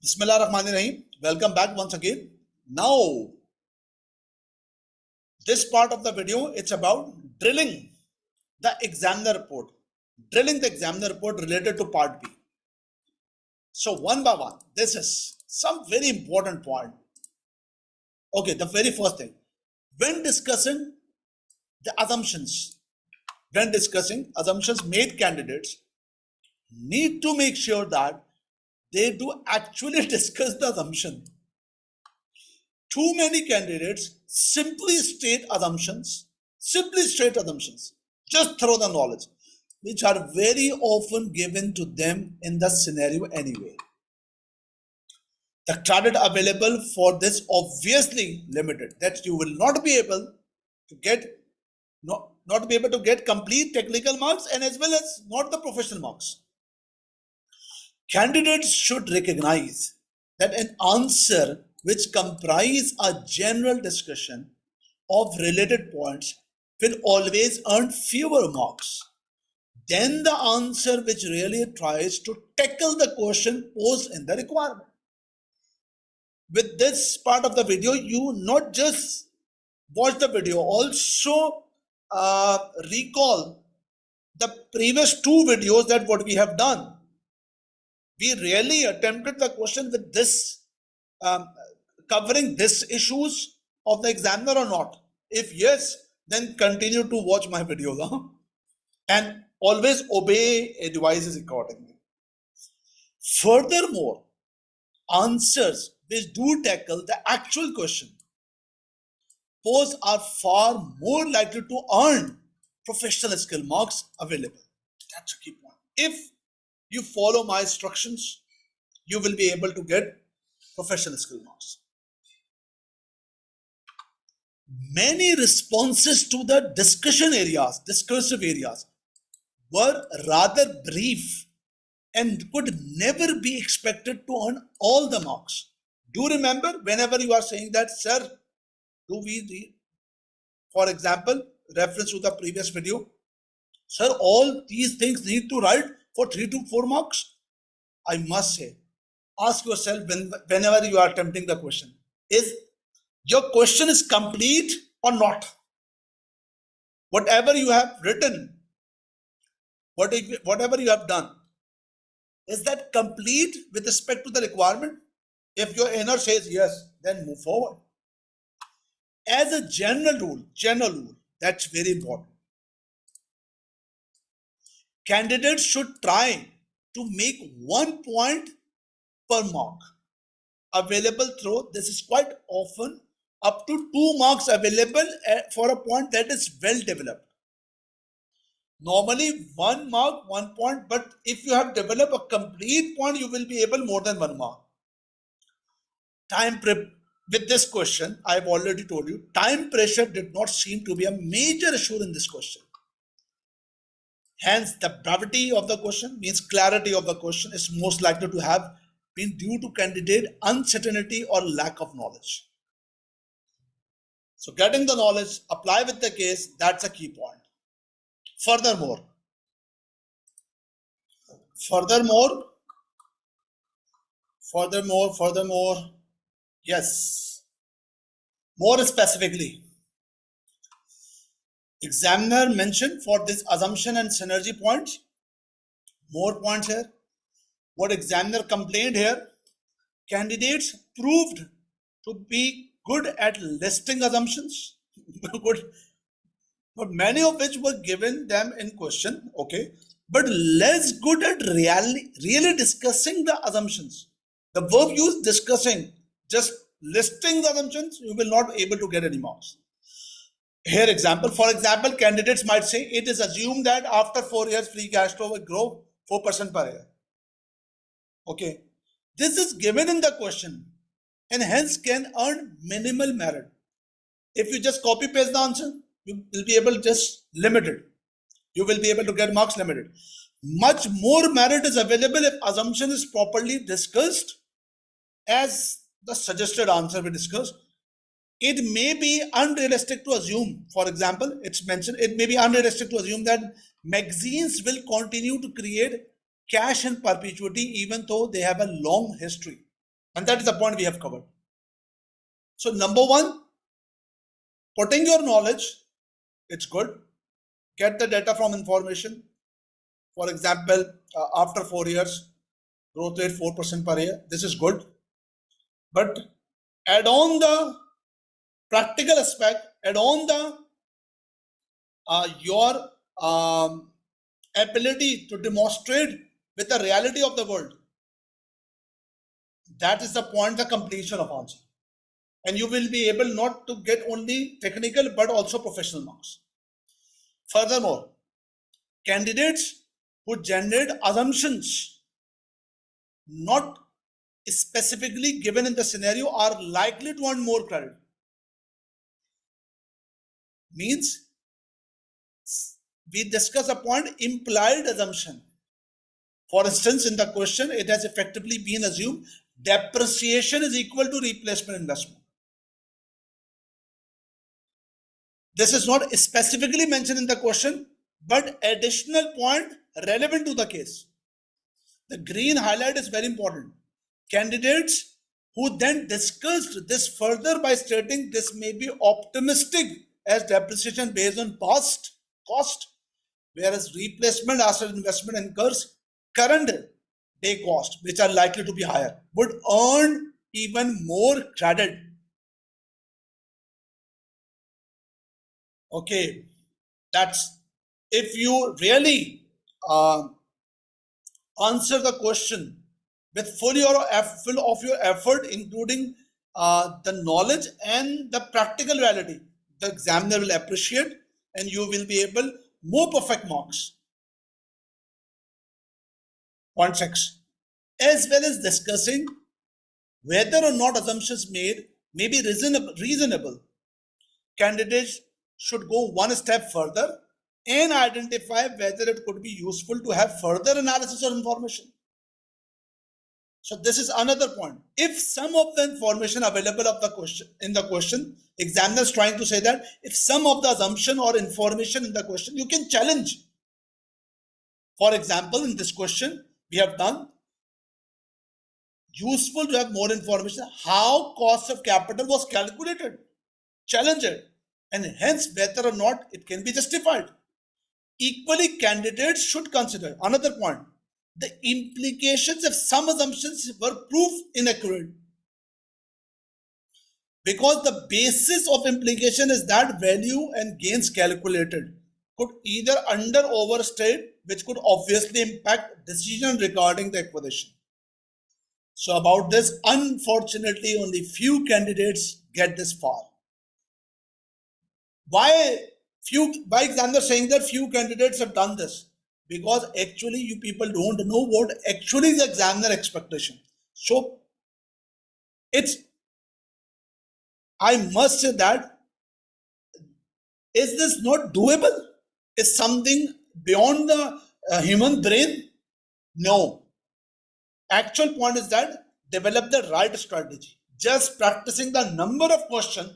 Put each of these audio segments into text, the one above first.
Bismillahirrahmanirrahim. Welcome back once again. Now, this part of the video, it's about drilling the examiner report. Drilling the examiner report related to part B. So one by one, this is some very important point. Okay, the very first thing. When discussing the assumptions, made candidates need to make sure that they do actually discuss the assumption. Too many candidates simply state assumptions, just throw the knowledge, which are very often given to them in the scenario anyway. The credit available for this obviously limited, that you will not be able to get not be able to get complete technical marks and as well as not the professional marks. Candidates should recognize that an answer which comprise a general discussion of related points will always earn fewer marks than the answer which really tries to tackle the question posed in the requirement. With this part of the video, you not just watch the video, also recall the previous two videos that what we have done. We really attempted the question with this covering this issues of the examiner or not. If yes, then continue to watch my videos and always obey advices accordingly. Furthermore, answers which do tackle the actual question posed are far more likely to earn professional skill marks available. That's a key point. If you follow my instructions, you will be able to get professional skill marks. Many responses to the discursive areas were rather brief and could never be expected to earn all the marks. Do remember, whenever you are saying that, sir, do we read, for example, reference to the previous video, sir, all these things need to write for 3 to 4 marks? I must say, ask yourself whenever you are attempting the question, is your question is complete or not? Whatever you have written, whatever you have done, is that complete with respect to the requirement? If your inner says yes, then move forward. As a general rule, that's very important. Candidates should try to make 1 point per mark available through. This is quite often up to 2 marks available for a point that is well developed. Normally 1 mark, 1 point, but if you have developed a complete point, you will be able more than 1 mark. With this question, I've already told you, time pressure did not seem to be a major issue in this question. Hence, the brevity of the question, means clarity of the question, is most likely to have been due to candidate uncertainty or lack of knowledge. So getting the knowledge, apply with the case, that's a key point. Furthermore, yes, more specifically, examiner mentioned for this assumption and synergy points, more points here. What examiner complained here, candidates proved to be good at listing assumptions, good, but many of which were given them in question, okay, but less good at really discussing the assumptions. The verb used discussing, just listing the assumptions, you will not be able to get any marks. Here example, for example, candidates might say it is assumed that after 4 years free cash flow will grow 4% per year. Okay, this is given in the question and hence can earn minimal merit. If you just copy paste the answer, you will be able to just limited. You will be able to get marks limited. Much more merit is available if assumption is properly discussed as the suggested answer we discussed. It may be unrealistic to assume, for example, it's mentioned, it may be unrealistic to assume that magazines will continue to create cash in perpetuity even though they have a long history. And that is the point we have covered. So number one, putting your knowledge, it's good. Get the data from information. For example, after 4 years, growth rate 4% per year. This is good. But add on the practical aspect, add on the your ability to demonstrate with the reality of the world. That is the point, the completion of answer. And you will be able not to get only technical but also professional marks. Furthermore, candidates who generate assumptions not specifically given in the scenario are likely to earn more credit. Means we discuss a point, implied assumption. For instance, in the question, it has effectively been assumed depreciation is equal to replacement investment. This is not specifically mentioned in the question, but additional point relevant to the case. The green highlight is very important. Candidates who then discussed this further by stating this may be optimistic as depreciation based on past cost, whereas replacement asset investment incurs current day cost, which are likely to be higher, would earn even more credit. Okay, that's if you really answer the question with full of your effort, including the knowledge and the practical reality, the examiner will appreciate and you will be able more perfect marks. Point 6. As well as discussing whether or not assumptions made may be reasonable, candidates should go one step further and identify whether it could be useful to have further analysis or information. So this is another point. If some of the information available of the question in the question, examiner is trying to say that if some of the assumption or information in the question, you can challenge. For example, in this question, we have done useful to have more information how cost of capital was calculated. Challenge it, and hence whether or not it can be justified. Equally, candidates should consider another point, the implications if some assumptions were proved inaccurate. Because the basis of implication is that value and gains calculated could either under or overstate, which could obviously impact decision regarding the acquisition. So about this, unfortunately, only few candidates get this far. Why examiner saying that few candidates have done this? Because actually you people don't know what actually is the examiner expectation. So I must say that, is this not doable? Is something beyond the human brain? No. Actual point is that develop the right strategy. Just practicing the number of questions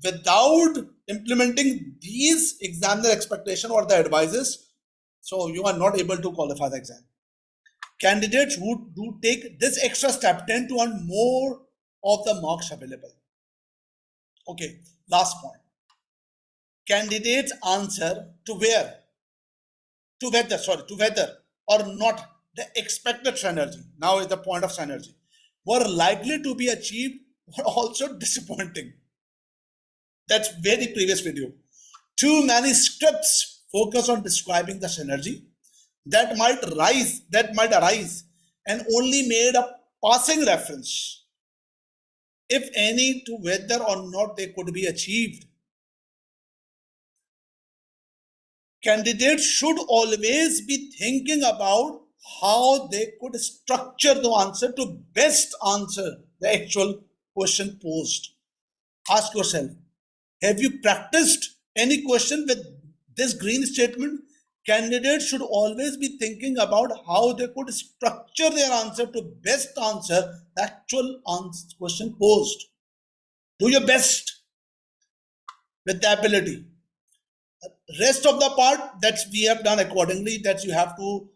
without implementing these examiner expectation or the advices, so you are not able to qualify the exam. Candidates who do take this extra step tend to earn more of the marks available. Okay, last point. Candidates answer to whether or not the expected synergy, now is the point of synergy, were likely to be achieved were also disappointing. That's very previous video. Too many scripts focus on describing the synergy that might arise and only made a passing reference, if any, to whether or not they could be achieved. Candidates should always be thinking about how they could structure the answer to best answer the actual question posed. Ask yourself, have you practiced any question with this green statement? Candidates should always be thinking about how they could structure their answer to best answer the actual question posed. Do your best with the ability. Rest of the part that we have done accordingly, that you have to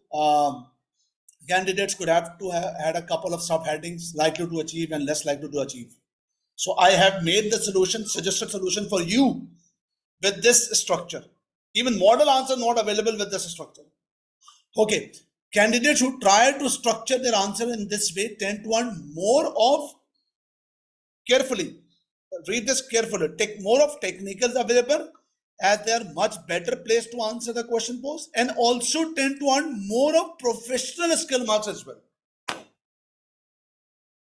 candidates could have to have had a couple of subheadings, likely to achieve and less likely to achieve. So I have made the solution, suggested solution for you with this structure. Even model answer not available with this structure. Okay, candidates who try to structure their answer in this way tend to earn more of, carefully, read this carefully, take more of technicals available as they are much better placed to answer the question posed, and also tend to earn more of professional skill marks as well.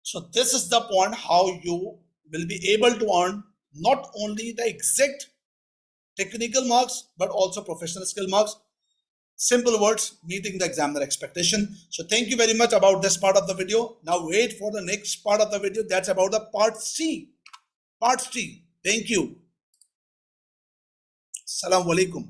So this is the point how you will be able to earn not only the exact technical marks but also professional skill marks. Simple words, meeting the examiner expectation. So thank you very much about this part of the video. Now wait for the next part of the video. That's about the part C. Part C. Thank you. Assalamu alaikum.